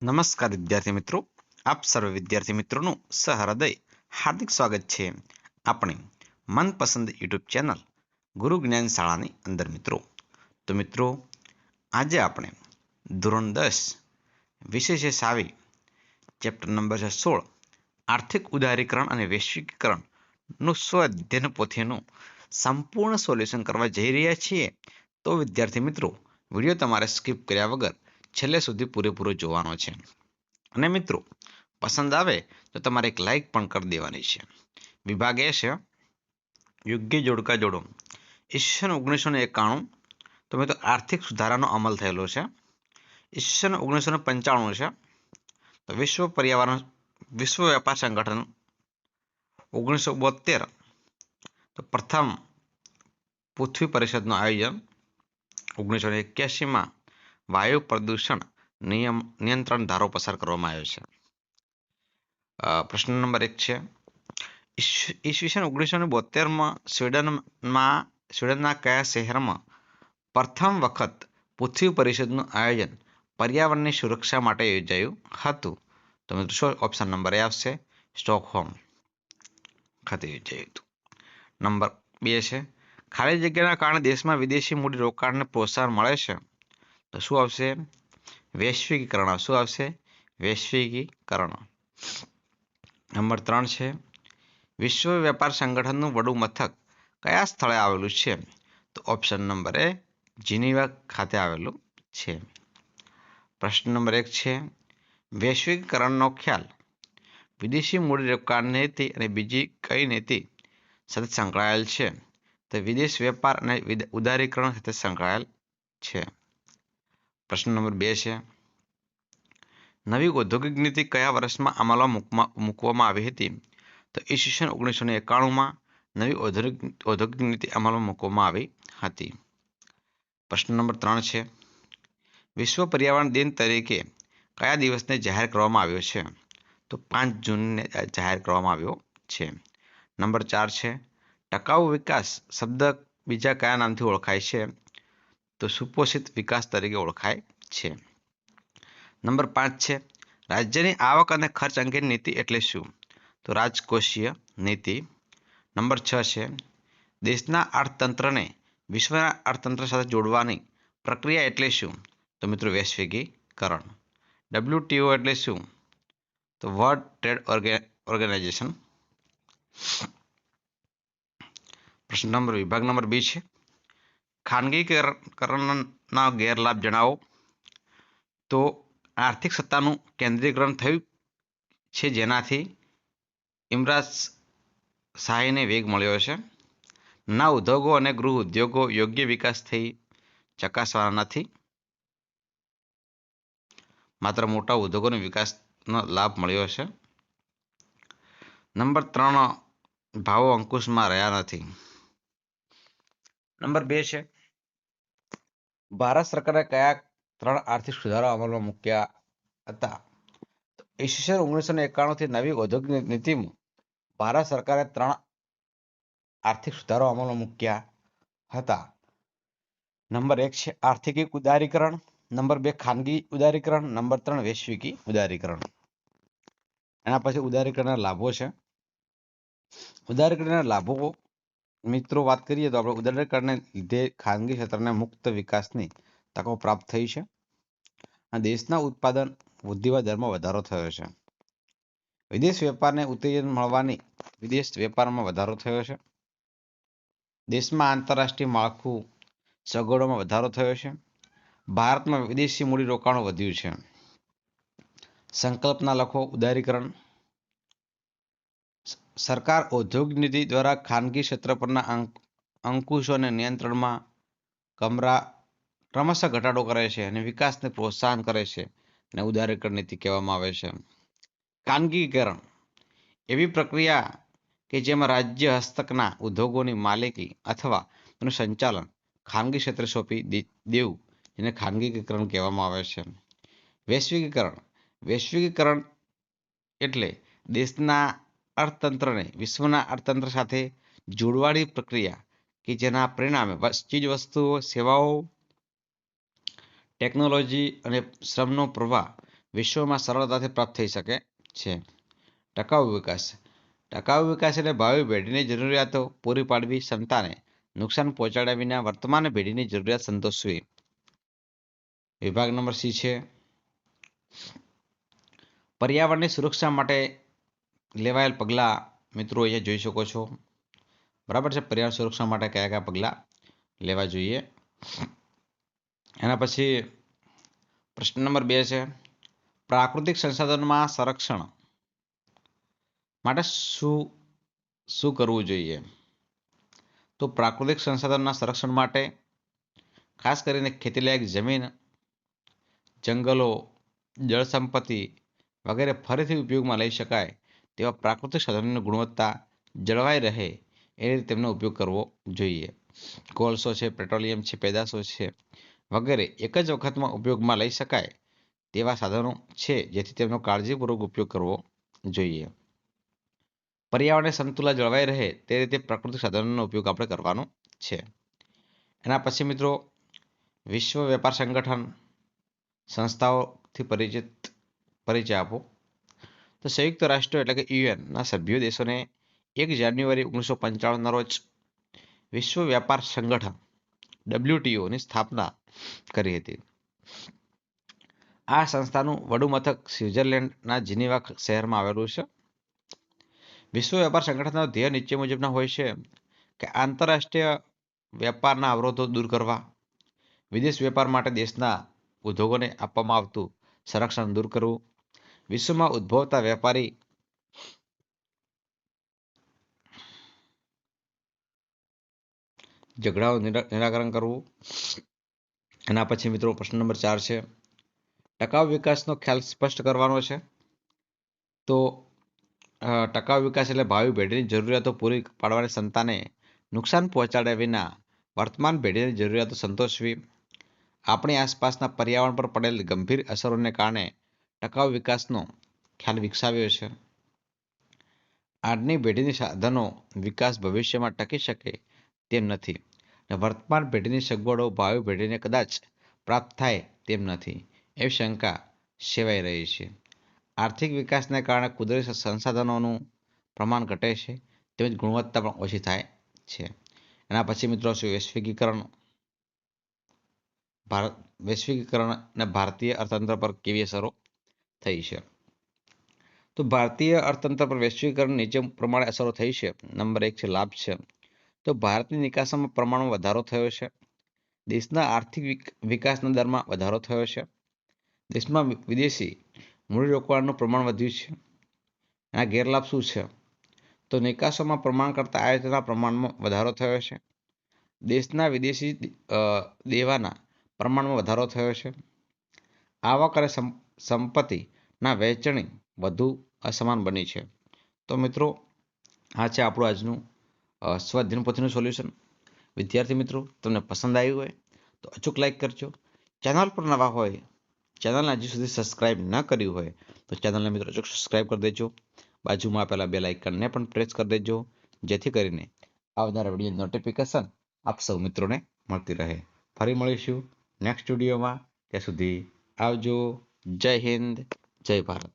નમસ્કાર વિદ્યાર્થી મિત્રો, આપ સર્વ વિદ્યાર્થી મિત્રોનું સહૃદય હાર્દિક સ્વાગત છે આપણી મનપસંદ યુટ્યુબ ચેનલ ગુરુ જ્ઞાન શાળાની અંદર મિત્રો. તો મિત્રો, આજે આપણે ધોરણ 10 વિષય છે સાવી, ચેપ્ટર નંબર છે 16, આર્થિક ઉદારીકરણ અને વૈશ્વિકીકરણનું સ્વઅધ્યયન પોથીનું સંપૂર્ણ સોલ્યુશન કરવા જઈ રહ્યા છીએ. તો વિદ્યાર્થી મિત્રો, વિડીયો તમારે સ્કીપ કર્યા વગર છેલ્લે સુધી પૂરેપૂરો જોવાનો છે. અને મિત્રો, પસંદ આવે તો તમારે એક લાઈક પણ કરી દેવાની છે. વિભાગ એ છે યોગ્ય જોડકા જોડો. ઈસવીસન 1991 તો મિત્રો આર્થિક સુધારાનો અમલ થયેલો છે. ઈસવીસન 1995 છે તો વિશ્વ વેપાર સંગઠન 1972 તો પ્રથમ પૃથ્વી પરિષદનું આયોજન. 1981માં વાયુ પ્રદૂષણ નિયંત્રણ ધારો પસાર કરવામાં આવ્યો છે. પ્રશ્ન નંબર 1 છે ઈસવીસન 1972માં સ્વીડનના કયા શહેરમાં પ્રથમ વખત પૃથ્વી પરિષદનું આયોજન પર્યાવરણની સુરક્ષા માટે યોજાયું હતું? તો મિત્રો ઓપ્શન નંબર એ આવશે, સ્ટોકહોમ ખાતે યોજાયું હતું. નંબર 2 છે ખાલી જગ્યાના કારણે દેશમાં વિદેશી મૂડી રોકાણને પ્રોત્સાહન મળે છે. તો શું આવશે? વૈશ્વિકીકરણ. શું આવશે? વૈશ્વિકીકરણ. નંબર 3 છે વિશ્વ વેપાર સંગઠનનું વડું મથક કયા સ્થળે આવેલું છે? તો ઓપ્શન નંબર એ, જીનીવા ખાતે આવેલું છે. પ્રશ્ન નંબર 1 છે વૈશ્વિકીકરણનો ખ્યાલ વિદેશી મૂડી રોકાણ નીતિ અને બીજી કઈ નીતિ સાથે સંકળાયેલ છે? તો વિદેશ વેપાર અને ઉદારીકરણ સાથે સંકળાયેલ છે. પ્રશ્ન નંબર 2 છે નવી ઔદ્યોગિક નીતિ કયા વર્ષમાં અમલમાં મૂકવામાં આવી હતી? તો ઈસવીસન 1991માં નવી ઔદ્યોગિક નીતિ અમલમાં મૂકવામાં આવી હતી. પ્રશ્ન નંબર 3 છે વિશ્વ પર્યાવરણ દિન તરીકે કયા દિવસને જાહેર કરવામાં આવ્યો છે? તો 5 જૂનને જાહેર કરવામાં આવ્યો છે. નંબર 4 છે ટકાઉ વિકાસ શબ્દ બીજા કયા નામથી ઓળખાય છે? તો સુપોષિત વિકાસ તરીકે ઓળખાય છે. નંબર 5 છે રાજ્યની આવક અને ખર્ચ અંગેની નીતિ એટલે શું? તો રાજકોષીય નીતિ. નંબર 6 છે દેશના અર્થતંત્રને વિશ્વના અર્થતંત્ર સાથે જોડવાની પ્રક્રિયા એટલે શું? તો મિત્રો વૈશ્વિકીકરણ. WTO એટલે શું? તો વર્લ્ડ ટ્રેડ ઓર્ગેનાઇઝેશન. પ્રશ્ન નંબર વિભાગ નંબર 2 છે ખાનગીકરણના ગેરલાભ જણાવો. તો આર્થિક સત્તાનું કેન્દ્રીકરણ થયું છે જેનાથી ઇમરાજ શાહીને વેગ મળ્યો છે. ના ઉદ્યોગો અને ગૃહ ઉદ્યોગો યોગ્ય વિકાસ થઈ ચકાસવાના નથી. માત્ર મોટા ઉદ્યોગોને વિકાસનો લાભ મળ્યો છે. નંબર 3 ભાવો અંકુશમાં રહ્યા નથી. નંબર 2 છે ભારત સરકારે કયા 3 આર્થિક સુધારા અમલમાં મૂક્યા હતા? ઈસવીસન 1991થી નવી ઔદ્યોગિક નીતિમાં ભારત સરકારે 3 આર્થિક સુધારો અમલમાં મૂક્યા હતા. નંબર 1 છે આર્થિક ઉદારીકરણ. નંબર 2 ખાનગી ઉદારીકરણ. નંબર 3 વૈશ્વિકી ઉદારીકરણ. એના પછી ઉદારીકરણના લાભો છે. ઉદારીકરણના લાભો મિત્રો વાત કરીએ તો આપણે ઉદારીકરણને લીધે ખાનગી ક્ષેત્રને મુક્ત વિકાસની તકો પ્રાપ્ત થઈ છે અને દેશના ઉત્પાદન વૃદ્ધિના દરમાં વધારો થયો છે. વિદેશ વેપારને ઉત્તેજન મળવાની વિદેશ વેપારમાં વધારો થયો છે. દેશમાં આંતરરાષ્ટ્રીય માળખું સગવડોમાં વધારો થયો છે. ભારતમાં વિદેશી મૂડી રોકાણો વધ્યું છે. સંકલ્પના લખો. ઉદારીકરણ. સરકાર ઔદ્યોગિક નીતિ દ્વારા ખાનગી ક્ષેત્ર પરના અંકુશો અને નિયંત્રણમાં ક્રમશઃ ઘટાડો કરે છે અને વિકાસને પ્રોત્સાહન કરે છે અને ઉદારીકરણ નીતિ કહેવામાં આવે છે. ખાનગીકરણ એવી પ્રક્રિયા કે જેમાં રાજ્ય હસ્તકના ઉદ્યોગોની માલિકી અથવા તેનું સંચાલન ખાનગી ક્ષેત્રે સોંપી દેવું જેને ખાનગીકરણ કહેવામાં આવે છે. વૈશ્વિકીકરણ એટલે દેશના અર્થતંત્રને વિશ્વના અર્થતંત્ર સાથે જોડવાની પ્રક્રિયા કે જેના પરિણામે ચીજવસ્તુઓ, સેવાઓ, ટેકનોલોજી અને શ્રમનો પ્રવાહ વિશ્વમાં સરળતાથી પ્રાપ્ત થઈ શકે છે. ટકાઉ વિકાસ. ટકાઉ વિકાસ એટલે ભાવિ પેઢીની જરૂરિયાતો પૂરી પાડવી, ક્ષમતાને નુકસાન પહોંચાડ્યા વિના વર્તમાન પેઢીની જરૂરિયાત સંતોષવી. વિભાગ નંબર સી છે પર્યાવરણની સુરક્ષા માટે લેવાયેલ પગલાં. મિત્રો અહીંયા જોઈ શકો છો. બરાબર છે. પર્યાવરણ સુરક્ષા માટે કયા કયા પગલાં લેવા જોઈએ. એના પછી પ્રશ્ન નંબર 2 છે પ્રાકૃતિક સંસાધનોમાં સંરક્ષણ માટે શું કરવું જોઈએ. તો પ્રાકૃતિક સંસાધનોના સંરક્ષણ માટે ખાસ કરીને ખેતીલાયક જમીન, જંગલો, જળ સંપત્તિ વગેરે ફરીથી ઉપયોગમાં લઈ શકાય તેવા પ્રાકૃતિક સાધનોની ગુણવત્તા જળવાઈ રહે એ રીતે તેમનો ઉપયોગ કરવો જોઈએ. કોલસો છે, પેટ્રોલિયમ છે, પેદાશો છે વગેરે એક જ વખતમાં ઉપયોગમાં લઈ શકાય તેવા સાધનો છે જેથી તેમનો કાળજીપૂર્વક ઉપયોગ કરવો જોઈએ. પર્યાવરણને સંતુલન જળવાઈ રહે તે રીતે પ્રાકૃતિક સાધનોનો ઉપયોગ આપણે કરવાનો છે. એના પછી મિત્રો વિશ્વ વેપાર સંગઠન સંસ્થાઓથી પરિચય આપો. તો સંયુક્ત રાષ્ટ્ર એટલે કે યુએનના સભ્ય દેશોને 1 જાન્યુઆરી 1995ના રોજ વિશ્વ વેપાર સંગઠન WTOની સ્થાપના કરી હતી. આ સંસ્થાનું વડુ મથક સ્વિટ્ઝરલેન્ડના જીનીવા શહેરમાં આવેલું છે. વિશ્વ વેપાર સંગઠનનો ધ્યેય નીચે મુજબના હોય છે કે આંતરરાષ્ટ્રીય વેપારના અવરોધો દૂર કરવા, વિદેશ વેપાર માટે દેશના ઉદ્યોગોને આપવામાં આવતું સંરક્ષણ દૂર કરવું, વિશ્વમાં ઉદ્ભવતા વેપારી ઝઘડાઓ નિરાકરણ કરવું. એના પછી મિત્રો પ્રશ્ન નંબર 4 છે ટકાઉ વિકાસનો ખ્યાલ સ્પષ્ટ કરવાનો છે. તો ટકાઉ વિકાસ એટલે ભાવિ પેઢીની જરૂરિયાતો પૂરી પાડવાની ક્ષમતાને નુકસાન પહોંચાડ્યા વિના વર્તમાન પેઢીની જરૂરિયાતો સંતોષવી. આપણી આસપાસના પર્યાવરણ પર પડેલ ગંભીર અસરોને કારણે ટકાઉ વિકાસનો ખ્યાલ વિકસાવ્યો છે. આજની પેઢીની સાધનો વિકાસ ભવિષ્યમાં ટકી શકે તેમ નથી. વર્તમાન પેઢીની સગવડો ભાવિ પેઢીને કદાચ પ્રાપ્ત થાય તેમ નથી એવી શંકા સેવાઈ રહી છે. આર્થિક વિકાસને કારણે કુદરતી સંસાધનોનું પ્રમાણ ઘટે છે તેમજ ગુણવત્તા પણ ઓછી થાય છે. એના પછી મિત્રો વૈશ્વિકીકરણ અને ભારતીય અર્થતંત્ર પર કેવી અસરો થઈ છે. તો ભારતીય અર્થતંત્ર પર વૈશ્વિકીકરણ નીચે પ્રમાણે અસરો થઈ છે. નંબર 1 છે લાભ છે. તો ભારતની નિકાસમાં પ્રમાણમાં વધારો થયો છે. દેશના આર્થિક વિકાસના દરમાં વધારો થયો છે. દેશમાં વિદેશી મૂડીરોકાણનું પ્રમાણ વધ્યું છે. એના ગેરલાભ શું છે? તો નિકાસોમાં પ્રમાણ કરતાં આયાતના પ્રમાણમાં વધારો થયો છે. દેશના વિદેશી દેવાના પ્રમાણમાં વધારો થયો છે. આવક અને સંપત્તિના વહેંચણી વધુ અસમાન બની છે. તો મિત્રો આ છે આપણું આજનું સ્વાધ્યાય પોથીનું સોલ્યુશન. વિદ્યાર્થી મિત્રો તમને પસંદ આવ્યું હોય તો અચૂક લાઈક કરજો. ચેનલ પર નવા હોય, ચેનલને હજી સુધી સબસ્ક્રાઇબ ન કર્યું હોય તો ચેનલને મિત્રો અચૂક સબસ્ક્રાઇબ કરી દેજો. બાજુમાં આપેલા બેલ આઇકનને પણ પ્રેસ કરી દેજો જેથી કરીને આવનારા વિડીયો નોટિફિકેશન આપ સૌ મિત્રોને મળતી રહે. ફરી મળીશું નેક્સ્ટ વિડીયોમાં. ત્યાં સુધી આવજો. જય હિન્દ, જય ભારત.